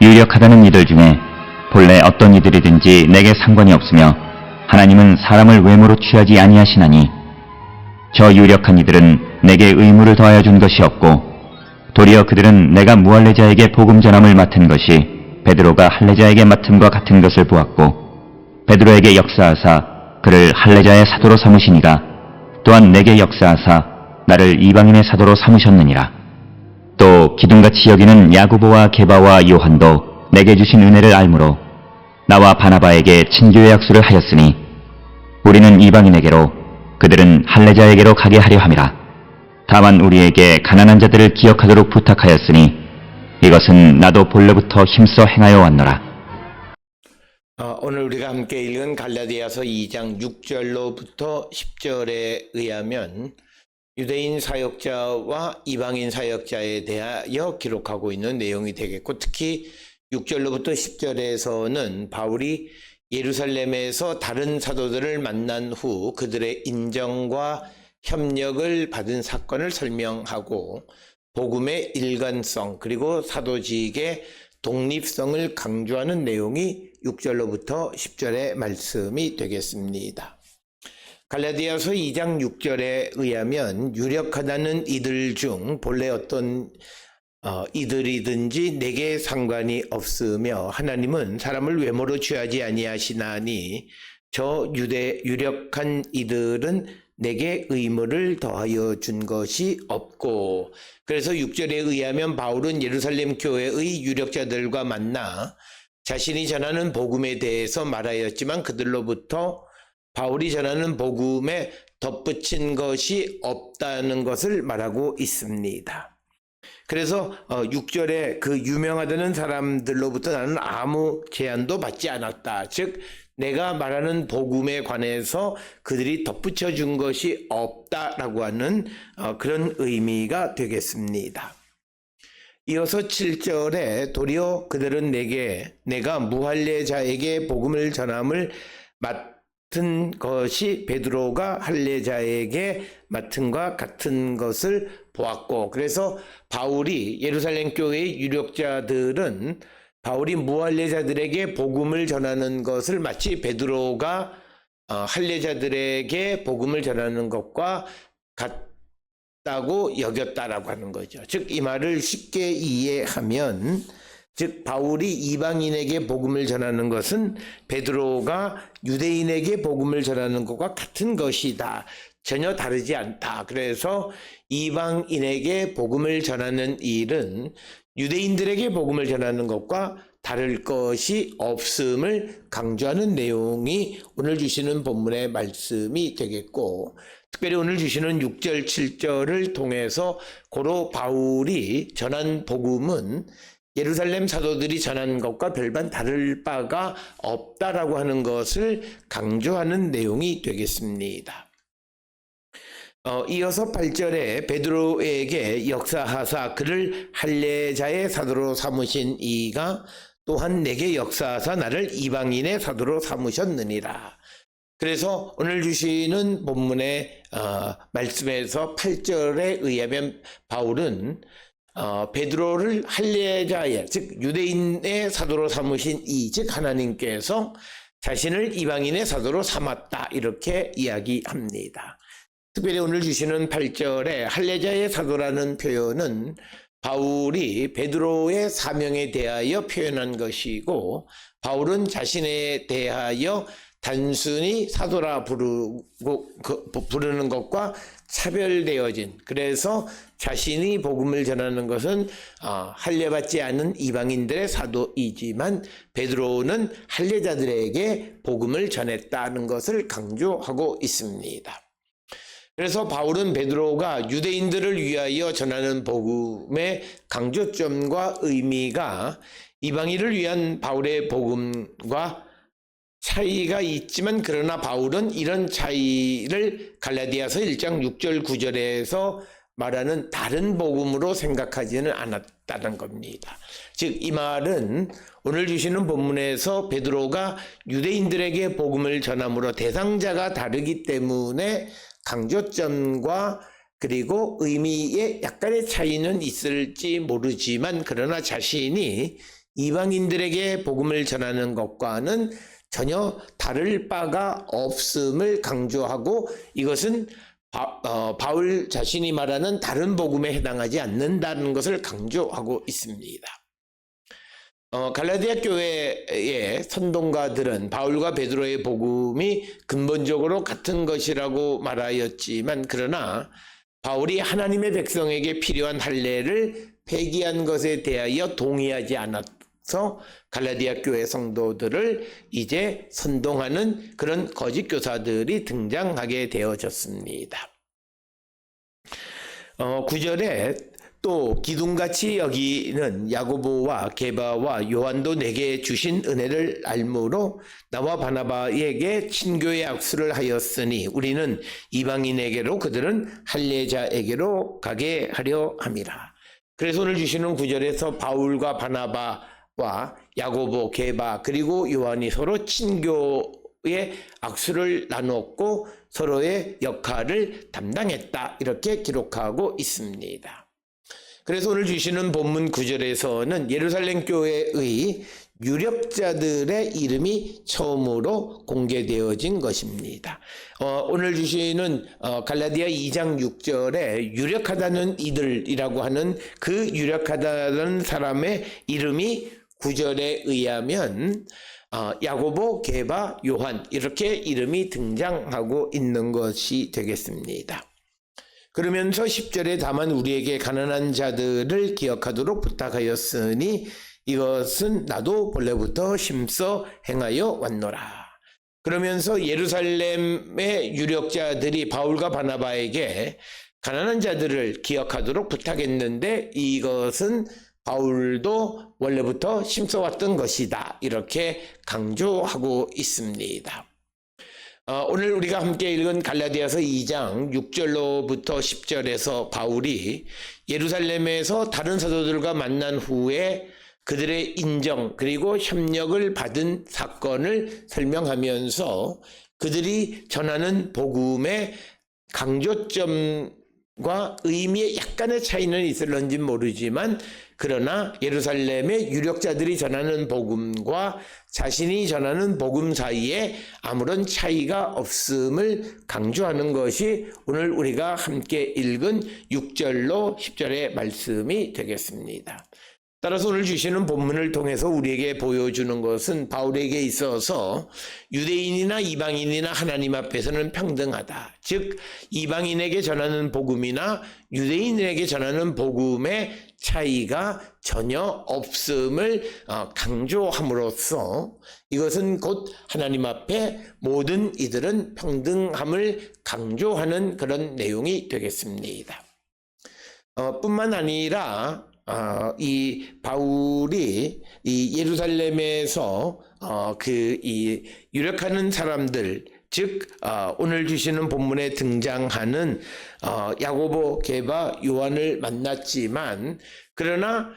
유력하다는 이들 중에 본래 어떤 이들이든지 내게 상관이 없으며 하나님은 사람을 외모로 취하지 아니하시나니 저 유력한 이들은 내게 의무를 더하여 준 것이 없고 도리어 그들은 내가 무할례자에게 복음 전함을 맡은 것이 베드로가 할례자에게 맡음과 같은 것을 보았고 베드로에게 역사하사 그를 할례자의 사도로 삼으시니가 또한 내게 역사하사 나를 이방인의 사도로 삼으셨느니라. 또 기둥같이 여기는 야고보와 게바와 요한도 내게 주신 은혜를 알므로 나와 바나바에게 친교의 약수를 하였으니 우리는 이방인에게로 그들은 할례자에게로 가게 하려 함이라. 다만 우리에게 가난한 자들을 기억하도록 부탁하였으니 이것은 나도 본래부터 힘써 행하여 왔노라. 오늘 우리가 함께 읽은 갈라디아서 2장 6절로부터 10절에 의하면 유대인 사역자와 이방인 사역자에 대하여 기록하고 있는 내용이 되겠고, 특히 6절로부터 10절에서는 바울이 예루살렘에서 다른 사도들을 만난 후 그들의 인정과 협력을 받은 사건을 설명하고 복음의 일관성 그리고 사도직의 독립성을 강조하는 내용이 6절로부터 10절의 말씀이 되겠습니다. 갈라디아서 2장 6절에 의하면 유력하다는 이들 중 본래 어떤 이들이든지 내게 상관이 없으며 하나님은 사람을 외모로 취하지 아니하시나니 저 유력한 이들은 내게 의무를 더하여 준 것이 없고, 그래서 6절에 의하면 바울은 예루살렘 교회의 유력자들과 만나 자신이 전하는 복음에 대해서 말하였지만 그들로부터 바울이 전하는 복음에 덧붙인 것이 없다는 것을 말하고 있습니다. 그래서 6절에 그 유명하다는 사람들로부터 나는 아무 제안도 받지 않았다. 즉 내가 말하는 복음에 관해서 그들이 덧붙여 준 것이 없다라고 하는 그런 의미가 되겠습니다. 이어서 7절에 도리어 그들은 내가 무할례자에게 복음을 전함을 맡은 것이 베드로가 할례자에게 맡은과 같은 것을 보았고, 그래서 바울이 예루살렘 교회의 유력자들은 바울이 무할례자들에게 복음을 전하는 것을 마치 베드로가 할례자들에게 복음을 전하는 것과 같다고 여겼다라고 하는 거죠. 즉 이 말을 쉽게 이해하면, 즉 바울이 이방인에게 복음을 전하는 것은 베드로가 유대인에게 복음을 전하는 것과 같은 것이다. 전혀 다르지 않다. 그래서 이방인에게 복음을 전하는 일은 유대인들에게 복음을 전하는 것과 다를 것이 없음을 강조하는 내용이 오늘 주시는 본문의 말씀이 되겠고, 특별히 오늘 주시는 6절, 7절을 통해서 고로 바울이 전한 복음은 예루살렘 사도들이 전한 것과 별반 다를 바가 없다라고 하는 것을 강조하는 내용이 되겠습니다. 이어서 8절에 베드로에게 역사하사 그를 할례자의 사도로 삼으신 이가 또한 내게 역사하사 나를 이방인의 사도로 삼으셨느니라. 그래서 오늘 주시는 본문의 말씀에서 8절에 의하면 바울은 베드로를 할례자의 즉 유대인의 사도로 삼으신 이 즉 하나님께서 자신을 이방인의 사도로 삼았다, 이렇게 이야기합니다. 특별히 오늘 주시는 8절에 할례자의 사도라는 표현은 바울이 베드로의 사명에 대하여 표현한 것이고, 바울은 자신에 대하여 단순히 사도라 부르는 것과 차별되어진, 그래서 자신이 복음을 전하는 것은 할례받지 않은 이방인들의 사도이지만 베드로는 할례자들에게 복음을 전했다는 것을 강조하고 있습니다. 그래서 바울은 베드로가 유대인들을 위하여 전하는 복음의 강조점과 의미가 이방인을 위한 바울의 복음과 차이가 있지만, 그러나 바울은 이런 차이를 갈라디아서 1장 6절 9절에서 말하는 다른 복음으로 생각하지는 않았다는 겁니다. 즉 이 말은 오늘 주시는 본문에서 베드로가 유대인들에게 복음을 전함으로 대상자가 다르기 때문에 강조점과 그리고 의미에 약간의 차이는 있을지 모르지만, 그러나 자신이 이방인들에게 복음을 전하는 것과는 전혀 다를 바가 없음을 강조하고 이것은 바울 자신이 말하는 다른 복음에 해당하지 않는다는 것을 강조하고 있습니다. 갈라디아 교회의 선동가들은 바울과 베드로의 복음이 근본적으로 같은 것이라고 말하였지만 그러나 바울이 하나님의 백성에게 필요한 할례를 폐기한 것에 대하여 동의하지 않아서 갈라디아 교회 성도들을 이제 선동하는 그런 거짓 교사들이 등장하게 되어졌습니다. 9절에 또 기둥같이 여기는 야고보와 게바와 요한도 내게 주신 은혜를 알므로 나와 바나바에게 친교의 악수를 하였으니 우리는 이방인에게로 그들은 할례자에게로 가게 하려 함이라. 그래서 오늘 주시는 9절에서 바울과 바나바와 야고보, 게바 그리고 요한이 서로 친교의 악수를 나눴고 서로의 역할을 담당했다 이렇게 기록하고 있습니다. 그래서 오늘 주시는 본문 9절에서는 예루살렘 교회의 유력자들의 이름이 처음으로 공개되어진 것입니다. 오늘 주시는 갈라디아 2장 6절에 유력하다는 이들이라고 하는 그 유력하다는 사람의 이름이 9절에 의하면 야고보, 게바, 요한 이렇게 이름이 등장하고 있는 것이 되겠습니다. 그러면서 10절에 다만 우리에게 가난한 자들을 기억하도록 부탁하였으니 이것은 나도 본래부터 심써 행하여 왔노라. 그러면서 예루살렘의 유력자들이 바울과 바나바에게 가난한 자들을 기억하도록 부탁했는데 이것은 바울도 원래부터 심써왔던 것이다. 이렇게 강조하고 있습니다. 오늘 우리가 함께 읽은 갈라디아서 2장 6절로부터 10절에서 바울이 예루살렘에서 다른 사도들과 만난 후에 그들의 인정 그리고 협력을 받은 사건을 설명하면서 그들이 전하는 복음의 강조점과 의미에 약간의 차이는 있을런지 모르지만 그러나 예루살렘의 유력자들이 전하는 복음과 자신이 전하는 복음 사이에 아무런 차이가 없음을 강조하는 것이 오늘 우리가 함께 읽은 6절로 10절의 말씀이 되겠습니다. 따라서 오늘 주시는 본문을 통해서 우리에게 보여주는 것은 바울에게 있어서 유대인이나 이방인이나 하나님 앞에서는 평등하다. 즉 이방인에게 전하는 복음이나 유대인에게 전하는 복음의 차이가 전혀 없음을 강조함으로써 이것은 곧 하나님 앞에 모든 이들은 평등함을 강조하는 그런 내용이 되겠습니다. 뿐만 아니라 이 바울이 이 예루살렘에서 이 유력하는 사람들 즉 오늘 주시는 본문에 등장하는 야고보, 게바, 요한을 만났지만 그러나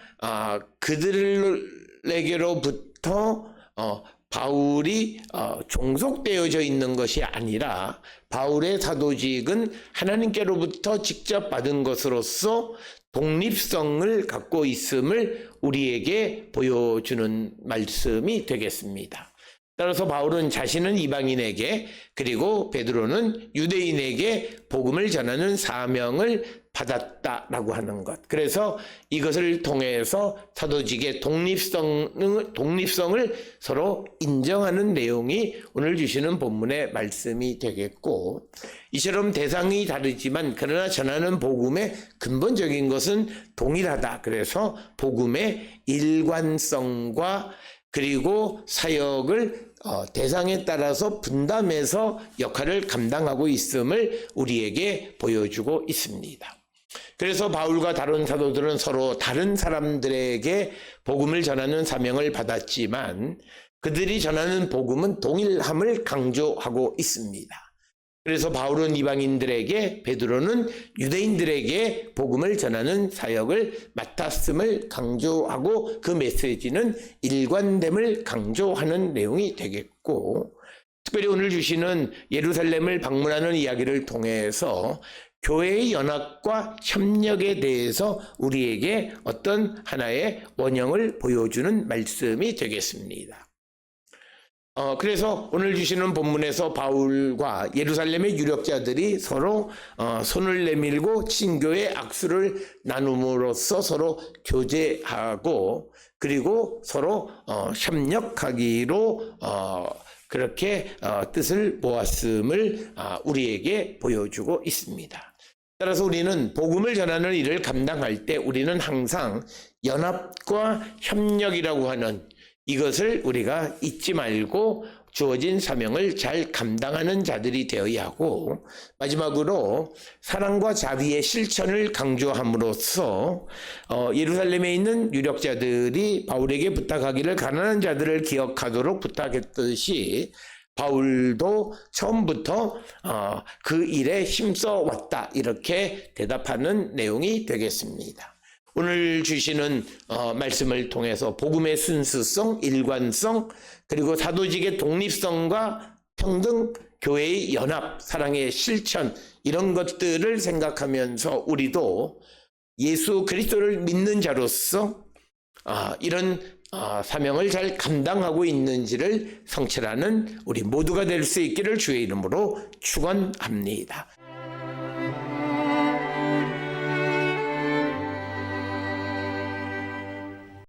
그들에게로부터 바울이 종속되어져 있는 것이 아니라 바울의 사도직은 하나님께로부터 직접 받은 것으로서 독립성을 갖고 있음을 우리에게 보여주는 말씀이 되겠습니다. 따라서 바울은 자신은 이방인에게 그리고 베드로는 유대인에게 복음을 전하는 사명을 받았다라고 하는 것. 그래서 이것을 통해서 사도직의 독립성을 서로 인정하는 내용이 오늘 주시는 본문의 말씀이 되겠고 이처럼 대상이 다르지만 그러나 전하는 복음의 근본적인 것은 동일하다. 그래서 복음의 일관성과 그리고 사역을 대상에 따라서 분담해서 역할을 감당하고 있음을 우리에게 보여주고 있습니다. 그래서 바울과 다른 사도들은 서로 다른 사람들에게 복음을 전하는 사명을 받았지만 그들이 전하는 복음은 동일함을 강조하고 있습니다. 그래서 바울은 이방인들에게 베드로는 유대인들에게 복음을 전하는 사역을 맡았음을 강조하고 그 메시지는 일관됨을 강조하는 내용이 되겠고 특별히 오늘 주시는 예루살렘을 방문하는 이야기를 통해서 교회의 연합과 협력에 대해서 우리에게 어떤 하나의 원형을 보여주는 말씀이 되겠습니다. 그래서 오늘 주시는 본문에서 바울과 예루살렘의 유력자들이 서로 손을 내밀고 친교의 악수를 나눔으로써 서로 교제하고 그리고 서로 협력하기로 그렇게 뜻을 모았음을 우리에게 보여주고 있습니다. 따라서 우리는 복음을 전하는 일을 감당할 때 우리는 항상 연합과 협력이라고 하는 이것을 우리가 잊지 말고 주어진 사명을 잘 감당하는 자들이 되어야 하고 마지막으로 사랑과 자비의 실천을 강조함으로써 예루살렘에 있는 유력자들이 바울에게 부탁하기를 가난한 자들을 기억하도록 부탁했듯이 바울도 처음부터 그 일에 힘써 왔다 이렇게 대답하는 내용이 되겠습니다. 오늘 주시는 말씀을 통해서 복음의 순수성, 일관성, 그리고 사도직의 독립성과 평등, 교회의 연합, 사랑의 실천 이런 것들을 생각하면서 우리도 예수 그리스도를 믿는 자로서 이런 사명을 잘 감당하고 있는지를 성찰하는 우리 모두가 될 수 있기를 주의 이름으로 축원합니다.